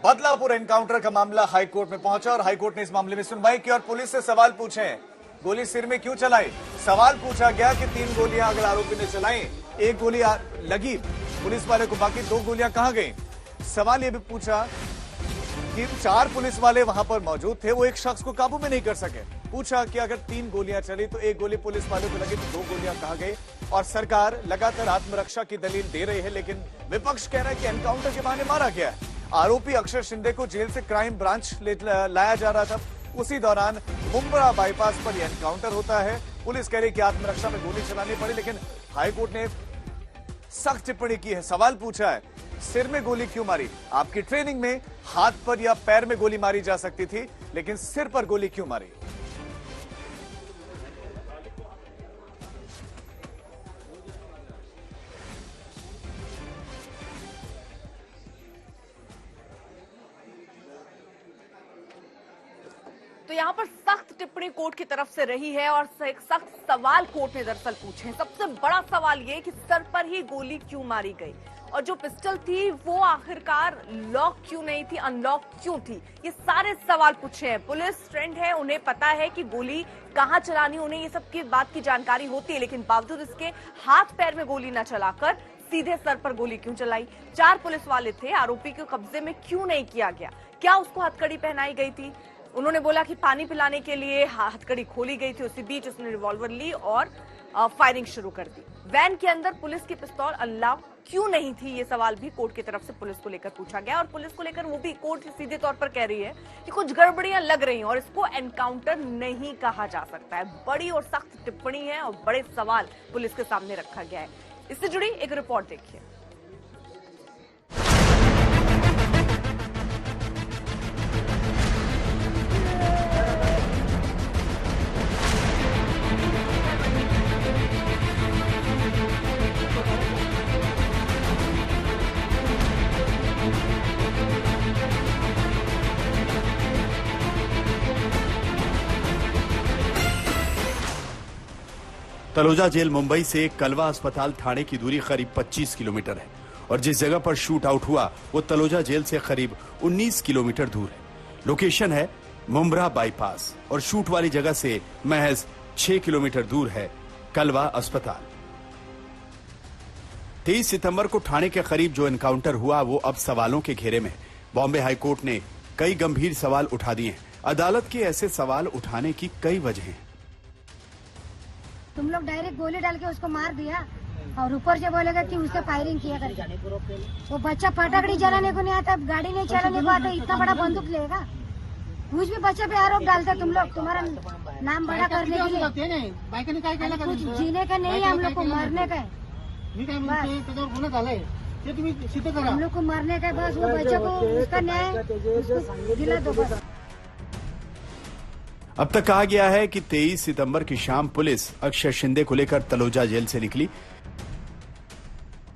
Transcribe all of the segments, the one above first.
Badlapur encounter का मामला high court में पहुंचा और हाईकोर्ट ने इस मामले में सुनवाई की और पुलिस से सवाल पूछे हैं। गोली सिर में क्यों चलाई? सवाल पूछा गया कि 3 गोलियां अगर आरोपी ने चलाई, 1 गोली लगी पुलिस वाले को, बाकी 2 गोलियां कहां गई? सवाल यह भी पूछा कि 4 पुलिस वाले वहां पर मौजूद थे, वो एक शख्स को काबू में नहीं कर सके। पूछा कि अगर 3 गोलियां चली तो 1 गोली पुलिस वाले को लगी तो 2 गोलियां कहां गई? और सरकार लगातार आत्मरक्षा की दलील दे रही है, लेकिन विपक्ष कह रहा है कि एनकाउंटर के बहाने मारा गया है। आरोपी अक्षय शिंदे को जेल से क्राइम ब्रांच लाया जा रहा था। उसी दौरान मुंब्रा बाईपास पर यह एनकाउंटर होता है। पुलिस कह रही कि आत्मरक्षा में गोली चलानी पड़ी, लेकिन हाईकोर्ट ने सख्त टिप्पणी की है। सवाल पूछा है, सिर में गोली क्यों मारी? आपकी ट्रेनिंग में हाथ पर या पैर में गोली मारी जा सकती थी, लेकिन सिर पर गोली क्यों मारी? तो यहाँ पर सख्त टिप्पणी कोर्ट की तरफ से रही है और एक सख्त सवाल कोर्ट ने दरअसल पूछे हैं। सबसे बड़ा सवाल ये कि सर पर ही गोली क्यों मारी गई और जो पिस्टल थी वो आखिरकार लॉक क्यों नहीं थी, अनलॉक क्यों थी? ये सारे सवाल पूछे हैं। पुलिस ट्रेंड है, उन्हें पता है कि गोली कहां चलानी, उन्हें ये सब की बात की जानकारी होती है, लेकिन बावजूद इसके हाथ पैर में गोली न चलाकर सीधे सर पर गोली क्यों चलाई? 4 पुलिस वाले थे, आरोपी के कब्जे में क्यों नहीं किया गया? क्या उसको हथकड़ी पहनाई गई थी? उन्होंने बोला कि पानी पिलाने के लिए हथकड़ी खोली गई थी, उसी बीच उसने रिवॉल्वर ली और फायरिंग शुरू कर दी। वैन के अंदर पुलिस की पिस्तौल अनलॉक क्यों नहीं थी? ये सवाल भी कोर्ट की तरफ से पुलिस को लेकर पूछा गया और पुलिस को लेकर वो भी कोर्ट सीधे तौर पर कह रही है कि कुछ गड़बड़ियां लग रही हैं और इसको एनकाउंटर नहीं कहा जा सकता है। बड़ी और सख्त टिप्पणी है और बड़े सवाल पुलिस के सामने रखा गया है। इससे जुड़ी एक रिपोर्ट देखिए। तलोजा जेल मुंबई से कलवा अस्पताल थाने की दूरी करीब 25 किलोमीटर है और जिस जगह पर शूट आउट हुआ वो तलोजा जेल से करीब 19 किलोमीटर दूर है। लोकेशन है मुंब्रा बाईपास और शूट वाली जगह से महज 6 किलोमीटर दूर है कलवा अस्पताल। 23 सितंबर को थाने के करीब जो एनकाउंटर हुआ वो अब सवालों के घेरे में है। बॉम्बे हाईकोर्ट ने कई गंभीर सवाल उठा दिए हैं। अदालत के ऐसे सवाल उठाने की कई वजह हैं। तुम लोग डायरेक्ट गोली डाल के उसको मार दिया और ऊपर से बोलेगा कि उससे फायरिंग किया करके। वो बच्चा फटाकड़ी जलाने को नहीं आता, गाड़ी नहीं चलाने को आता, इतना बड़ा बंदूक लेगा? कुछ भी बच्चे पे आरोप डालते तुम लोग, तुम्हारा नाम बड़ा करने के लिए। कुछ जीने का नहीं है, हम लोग को मरने का है। हम लोग को मरने का बस, वो बच्चे को उसका न्याय दिला दो बस। अब तक कहा गया है कि 23 सितंबर की शाम पुलिस अक्षय शिंदे को लेकर तलोजा जेल से निकली।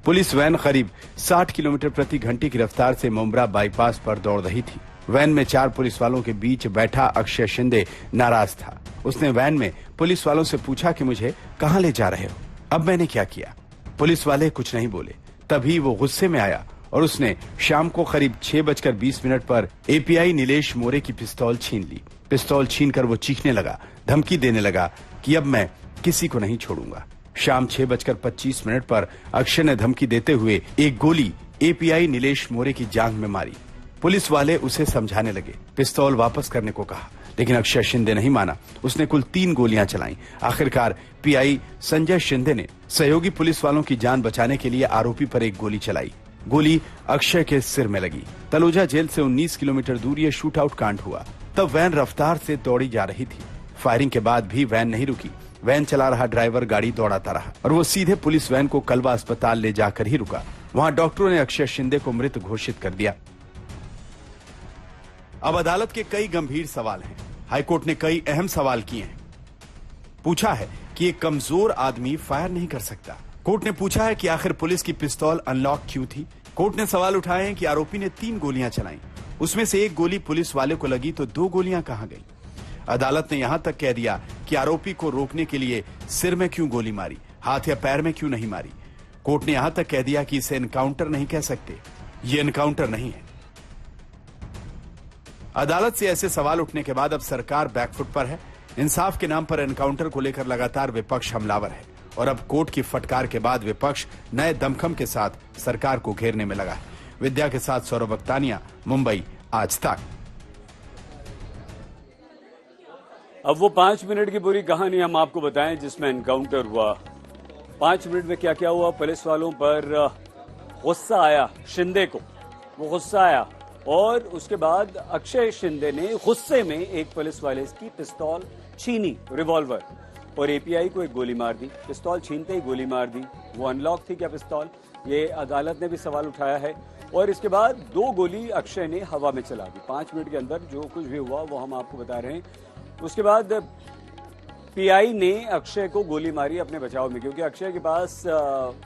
पुलिस वैन करीब 60 किलोमीटर प्रति घंटे की रफ्तार से मुंब्रा बाईपास पर दौड़ रही थी। वैन में 4 पुलिस वालों के बीच बैठा अक्षय शिंदे नाराज था। उसने वैन में पुलिस वालों से पूछा कि मुझे कहां ले जा रहे हो? अब मैंने क्या किया? पुलिस वाले कुछ नहीं बोले। तभी वो गुस्से में आया और उसने शाम को करीब 6:20 पर एपीआई नीलेश मोरे की पिस्तौल छीन ली। पिस्तौल छीनकर वो चीखने लगा, धमकी देने लगा कि अब मैं किसी को नहीं छोड़ूंगा। शाम 6:25 पर अक्षय ने धमकी देते हुए एक गोली एपीआई नीलेश मोरे की जांघ में मारी। पुलिस वाले उसे समझाने लगे, पिस्तौल वापस करने को कहा, लेकिन अक्षय शिंदे नहीं माना। उसने कुल 3 गोलियां चलाई। आखिरकार पीआई संजय शिंदे ने सहयोगी पुलिस वालों की जान बचाने के लिए आरोपी पर एक गोली चलाई। गोली अक्षय के सिर में लगी। तलोजा जेल से 19 किलोमीटर दूर ये शूट आउट कांड हुआ। तब वैन रफ्तार से दौड़ी जा रही थी। फायरिंग के बाद भी वैन नहीं रुकी। वैन चला रहा ड्राइवर गाड़ी दौड़ाता रहा और वो सीधे पुलिस वैन को कलवा अस्पताल ले जाकर ही रुका। वहां डॉक्टरों ने अक्षय शिंदे को मृत घोषित कर दिया। अब अदालत के कई गंभीर सवाल हैं। हाईकोर्ट ने कई अहम सवाल किए हैं। पूछा है कि एक कमजोर आदमी फायर नहीं कर सकता। कोर्ट ने पूछा है कि आखिर पुलिस की पिस्तौल अनलॉक क्यों थी। कोर्ट ने सवाल उठाए हैं कि आरोपी ने 3 गोलियां चलाई, उसमें से 1 गोली पुलिस वाले को लगी तो 2 गोलियां कहां गई। अदालत ने यहां तक कह दिया कि आरोपी को रोकने के लिए सिर में क्यों गोली मारी, हाथ या पैर में क्यों नहीं मारी। कोर्ट ने यहां तक कह दिया कि इसे एनकाउंटर नहीं कह सकते, ये एनकाउंटर नहीं है। अदालत से ऐसे सवाल उठने के बाद अब सरकार बैकफुट पर है। इंसाफ के नाम पर एनकाउंटर को लेकर लगातार विपक्ष हमलावर है और अब कोर्ट की फटकार के बाद विपक्ष नए दमखम के साथ सरकार को घेरने में लगा है। विद्या के साथ सौरभ अख्तानिया, मुंबई, आज तक। अब वो 5 मिनट की पूरी कहानी हम आपको बताएं जिसमें एनकाउंटर हुआ। 5 मिनट में क्या क्या हुआ। पुलिस वालों पर गुस्सा आया, शिंदे को वो गुस्सा आया और उसके बाद अक्षय शिंदे ने गुस्से में एक पुलिस वाले की पिस्तौल छीनी, रिवॉल्वर, और एपीआई को एक गोली मार दी। पिस्तौल छीनते ही गोली मार दी। वो अनलॉक थी क्या पिस्तौल, ये अदालत ने भी सवाल उठाया है। और इसके बाद 2 गोली अक्षय ने हवा में चला दी। 5 मिनट के अंदर जो कुछ भी हुआ वो हम आपको बता रहे हैं। उसके बाद पीआई ने अक्षय को गोली मारी अपने बचाव में, क्योंकि अक्षय के पास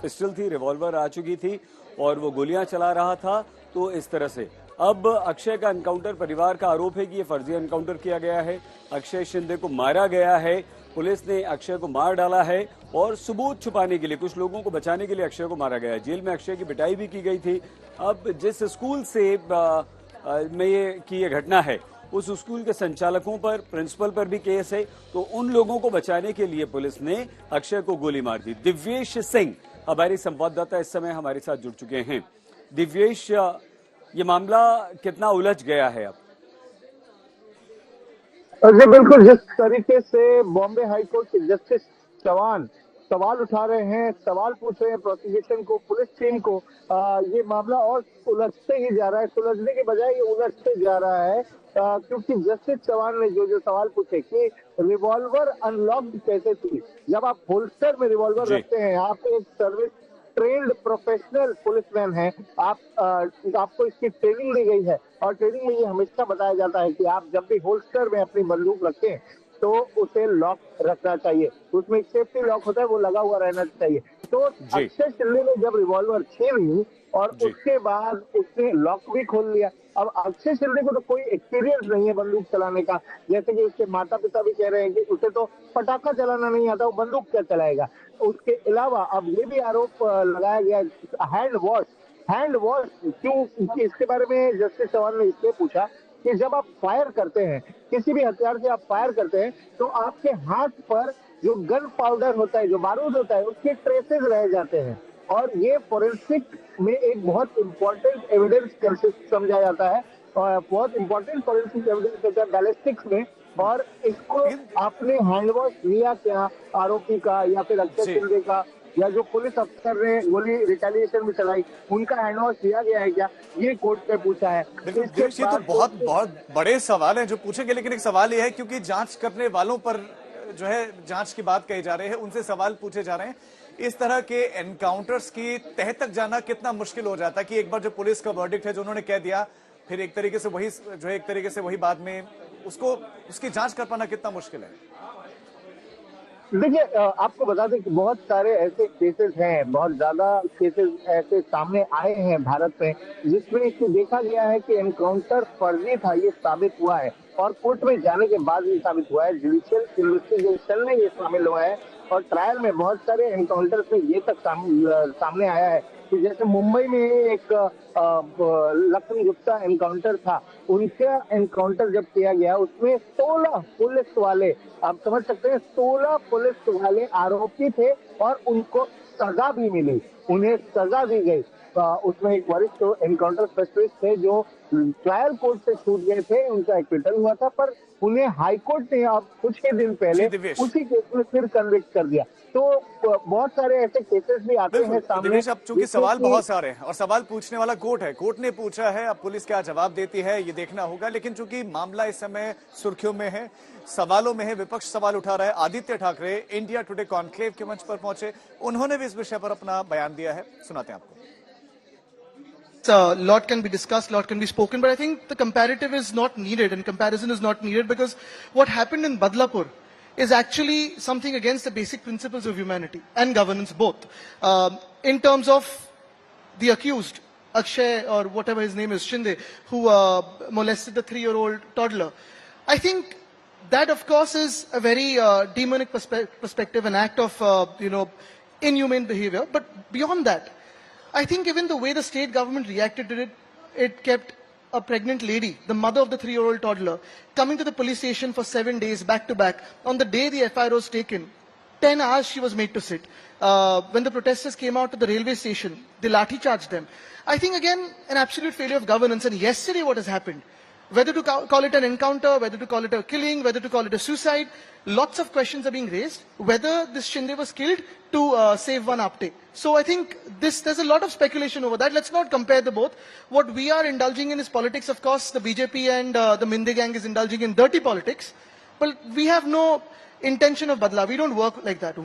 पिस्टल थी, रिवॉल्वर आ चुकी थी और वो गोलियां चला रहा था। तो इस तरह से अब अक्षय का एनकाउंटर, परिवार का आरोप है कि ये फर्जी एनकाउंटर किया गया है। अक्षय शिंदे को मारा गया है, पुलिस ने अक्षय को मार डाला है और सबूत छुपाने के लिए, कुछ लोगों को बचाने के लिए अक्षय को मारा गया है। जेल में अक्षय की पिटाई भी की गई थी। अब जिस स्कूल से में ये घटना है उस स्कूल के संचालकों पर, प्रिंसिपल पर भी केस है। तो उन लोगों को बचाने के लिए पुलिस ने अक्षय को गोली मार दी। दिव्येश सिंह हमारी संवाददाता इस समय हमारे साथ जुड़ चुके हैं। दिव्येश, ये मामला कितना उलझ गया है अब? जी बिल्कुल, जिस तरीके से बॉम्बे हाईकोर्ट के जस्टिस चौहान सवाल उठा रहे हैं, सवाल पूछ रहे हैं प्रोसिक्यूशन को, पुलिस टीम को, ये मामला और उलझते ही जा रहा है। सुलझने के बजाय ये उलझते जा रहा है, क्योंकि जस्टिस चौहान ने जो सवाल पूछे कि रिवॉल्वर अनलॉक्ड कैसे थी। जब आप होल्स्टर में रिवॉल्वर रखते हैं, आप एक सर्विस ट्रेन्ड प्रोफेशनल पुलिसमैन है, आपको इसकी ट्रेनिंग दी गई है और ट्रेनिंग में ये हमेशा बताया जाता है कि आप जब भी होल्स्टर में अपनी बंदूक रखें तो उसे लॉक रखना चाहिए। उसमें एक सेफ्टी लॉक होता है, वो लगा हुआ रहना चाहिए। तो अक्षय शिंदे ने जब रिवॉल्वर छीन ली और उसके बाद उसने लॉक भी खोल लिया। अब अक्षय शिंदे को तो कोई एक्सपीरियंस नहीं है बंदूक चलाने का, जैसे कि उसके माता पिता भी कह रहे हैं कि उसे तो पटाखा चलाना नहीं आता, वो बंदूक क्या चलाएगा। उसके अलावा अब ये भी आरोप लगाया गया हैंड वॉश क्यों, इसके बारे में जस्टिस चौहान ने इसलिए पूछा कि जब आप फायर करते हैं, किसी भी हथियार से आप फायर करते हैं, तो आपके हाथ पर जो गन पाउडर होता है, जो बारूद होता है, उसके ट्रेसेस रह जाते हैं और ये फोरेंसिक में एक बहुत इंपॉर्टेंट एविडेंस समझा जाता है और बहुत इंपॉर्टेंट फोरेंसिक एविडेंस होता है बैलिस्टिक्स में। और इसको आपने हैंड वॉश लिया क्या आरोपी का या फिर अक्षय शिंदे का, या जो पुलिस अफसर ने गोली रिटेलिएशन में चलाई, उनका हैंड वॉश लिया गया है क्या, ये कोर्ट पे पूछा है। ये तो बहुत बड़े सवाल हैं जो पूछेंगे, लेकिन एक सवाल ये है क्योंकि जांच करने वालों पर जो है जांच की बात कही जा रही है, उनसे सवाल पूछे जा रहे हैं। इस तरह के एनकाउंटर्स की तह तक जाना कितना मुश्किल हो जाता है कि एक बार जो पुलिस का वर्डिक्ट है जो उन्होंने कह दिया, फिर एक तरीके से वही बाद में उसकी जांच कर पाना कितना मुश्किल है। देखिए, आपको बता दें कि बहुत सारे ऐसे केसेस हैं, बहुत ज्यादा केसेस ऐसे सामने आए हैं भारत में जिसमें इसको देखा गया है कि एनकाउंटर फर्जी था, ये साबित हुआ है और कोर्ट में जाने के बाद ये साबित हुआ है। जुडिशियल इन्वेस्टिगेशन में ये शामिल हुआ है और ट्रायल में बहुत सारे एनकाउंटर्स में ये तक सामने आया है कि जैसे मुंबई में एक लखन गुप्ता एनकाउंटर था, उनका एनकाउंटर जब किया गया उसमें 16 पुलिस वाले, आप समझ सकते हैं 16 पुलिस वाले आरोपी थे और उनको सजा भी मिली, उन्हें सजा दी गई। उसमें एक वरिष्ठ एनकाउंटर स्पेशलिस्ट थे जो ट्रायल कोर्ट से छूट गए थे, उनका एक्विटल हुआ था, पर उन्हें हाईकोर्ट ने अब कुछ ही दिन पहले उसी केस में फिर कन्विक्ट कर दिया। तो बहुत सारे ऐसे केसेस भी आते हैं सामने। अब चूंकि सवाल बहुत सारे हैं और सवाल पूछने वाला कोर्ट है, कोर्ट ने पूछा है, अब पुलिस क्या जवाब देती है ये देखना होगा। लेकिन चूंकि मामला इस समय सुर्खियों में है, सवालों में है, विपक्ष सवाल उठा रहा है। Aditya Thackeray India today conclave के मंच पर पहुंचे, उन्होंने भी इस विषय पर अपना बयान दिया है, सुनाते हैं आपको। Lot can be discussed, lot can be spoken, but I think the comparative is not needed and comparison is not needed because what happened in Badlapur is actually something against the basic principles of humanity and governance both. In terms of the accused, Akshay or whatever his name is, Shinde, who molested the 3-year-old toddler. I think that of course is a very demonic perspective, an act of, inhumane behavior. But beyond that, I think even the way the state government reacted to it, it kept a pregnant lady, the mother of the 3-year-old toddler, coming to the police station for 7 days back to back. On the day the FIR was taken, 10 hours she was made to sit. When the protesters came out to the railway station, they lathi charged them. I think again, an absolute failure of governance. And yesterday what has happened, whether to call it an encounter, whether to call it a killing, whether to call it a suicide, lots of questions are being raised. Whether this Shinde was killed to save one Apte. So I think there's a lot of speculation over that. Let's not compare the both. What we are indulging in is politics. Of course, the BJP and the Minde gang is indulging in dirty politics. But we have no intention of badla. We don't work like that.